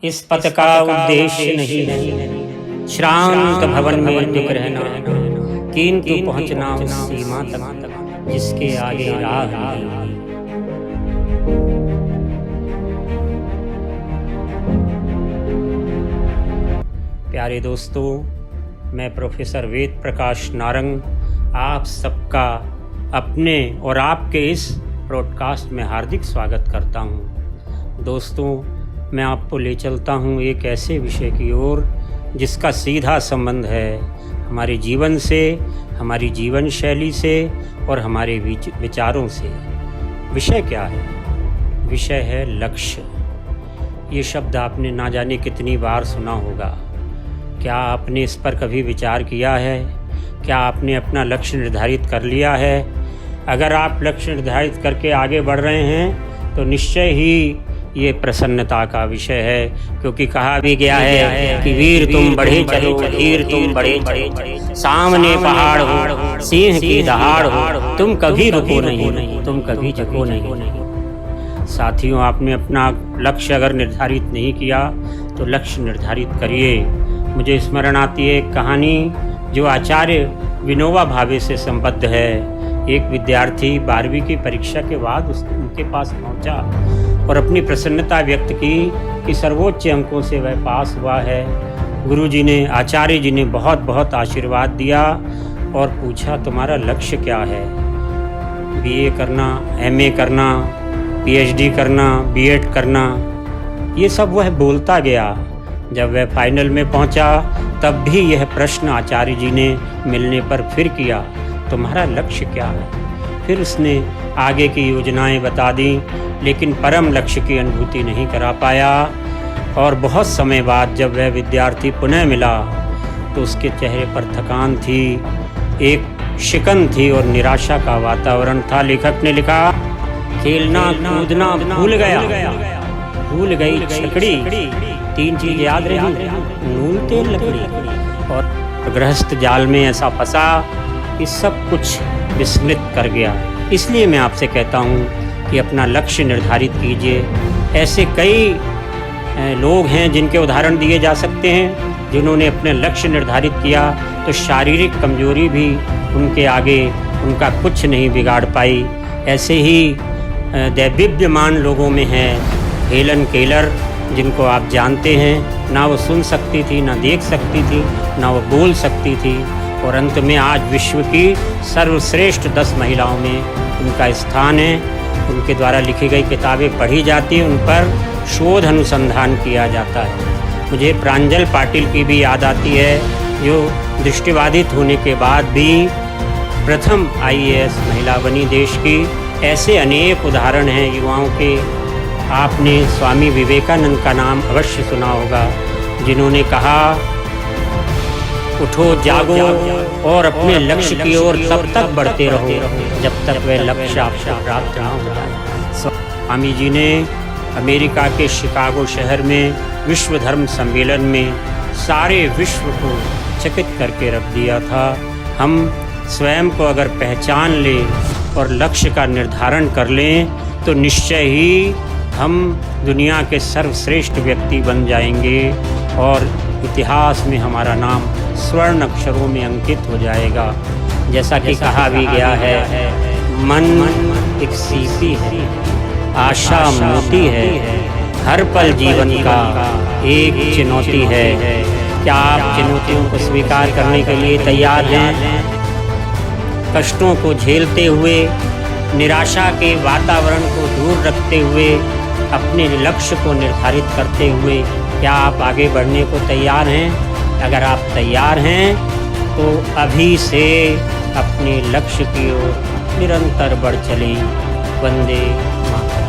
इस पथ का उद्देश्य नहीं है श्रांत भवन में टिक रहना, किंतु पहुंचना उस सीमा तक जिसके आगे राह नहीं। प्यारे दोस्तों, मैं प्रोफेसर वेद प्रकाश नारंग आप सबका अपने और आपके इस ब्रॉडकास्ट में हार्दिक स्वागत करता हूं। दोस्तों, मैं आपको ले चलता हूं एक ऐसे विषय की ओर जिसका सीधा संबंध है हमारे जीवन से, हमारी जीवन शैली से और हमारे विचारों से। विषय क्या है? विषय है लक्ष्य। ये शब्द आपने ना जाने कितनी बार सुना होगा। क्या आपने इस पर कभी विचार किया है? क्या आपने अपना लक्ष्य निर्धारित कर लिया है? अगर आप लक्ष्य निर्धारित करके आगे बढ़ रहे हैं तो निश्चय ही ये प्रसन्नता का विषय है, क्योंकि कहा भी गया है कि वीर तुम बढ़े चलो, धीर तुम बढ़े चलो, सामने पहाड़ हो, सिंह की दहाड़ हो, तुम कभी रुको नहीं, तुम कभी झुको नहीं। साथियों, आपने अपना लक्ष्य अगर निर्धारित नहीं किया तो लक्ष्य निर्धारित करिए। मुझे स्मरण आती है एक कहानी जो आचार्य विनोबा भावे से संबद्ध है। एक विद्यार्थी 12वीं की परीक्षा के बाद उनके पास पहुंचा और अपनी प्रसन्नता व्यक्त की कि सर्वोच्च अंकों से वह पास हुआ है। गुरुजी ने, आचार्य जी ने बहुत बहुत आशीर्वाद दिया और पूछा, तुम्हारा लक्ष्य क्या है? बीए करना, एमए करना, पीएचडी करना, बीएड करना, ये सब वह बोलता गया। जब वह फाइनल में पहुंचा तब भी यह प्रश्न आचार्य जी ने मिलने पर फिर किया, तुम्हारा लक्ष्य क्या है? फिर उसने आगे की योजनाएं बता दी, लेकिन परम लक्ष्य की अनुभूति नहीं करा पाया। और बहुत समय बाद जब वह विद्यार्थी पुनः मिला तो उसके चेहरे पर थकान थी, एक शिकन थी और निराशा का वातावरण था। लेखक ने लिखा, खेलना कूदना भूल भूल गई छकड़ी, 3 चीज याद रही, नून तेल लकड़ी। और गृहस्थ जाल में ऐसा फंसा कि सब कुछ विस्मृत कर गया। इसलिए मैं आपसे कहता हूँ कि अपना लक्ष्य निर्धारित कीजिए। ऐसे कई लोग हैं जिनके उदाहरण दिए जा सकते हैं जिन्होंने अपने लक्ष्य निर्धारित किया तो शारीरिक कमजोरी भी उनके आगे उनका कुछ नहीं बिगाड़ पाई। ऐसे ही दैदिप्यमान लोगों में है हेलन केलर, जिनको आप जानते हैं। ना वो सुन सकती थी, ना देख सकती थी, ना वो बोल सकती थी, और अंत में आज विश्व की सर्वश्रेष्ठ 10 महिलाओं में उनका स्थान है। उनके द्वारा लिखी गई किताबें पढ़ी जाती हैं, उन पर शोध अनुसंधान किया जाता है। मुझे प्रांजल पाटिल की भी याद आती है, जो दृष्टिबाधित होने के बाद भी प्रथम IAS महिला बनी देश की। ऐसे अनेक उदाहरण हैं युवाओं के। आपने स्वामी विवेकानंद का नाम अवश्य सुना होगा, जिन्होंने कहा, उठो जागो और अपने लक्ष्य की ओर तब तक बढ़ते रहो जब तक वह लक्ष्य आपको प्राप्त ना हो जाए। स्वामी जी ने अमेरिका के शिकागो शहर में विश्व धर्म सम्मेलन में सारे विश्व को चकित करके रख दिया था। हम स्वयं को अगर पहचान लें और लक्ष्य का निर्धारण कर लें तो निश्चय ही हम दुनिया के सर्वश्रेष्ठ व्यक्ति बन जाएंगे और इतिहास में हमारा नाम स्वर्ण अक्षरों में अंकित हो जाएगा। जैसा कि कहा भी गया है, मन एक सीपी है, आशा मोती है, हर पल जीवन का एक चुनौती है। क्या आप चुनौतियों को स्वीकार करने के लिए तैयार हैं? कष्टों को झेलते हुए, निराशा के वातावरण को दूर रखते हुए, अपने लक्ष्य को निर्धारित करते हुए क्या आप आगे बढ़ने को तैयार हैं? अगर आप तैयार हैं तो अभी से अपने लक्ष्य की ओर निरंतर बढ़ चलें। वंदे मातरम।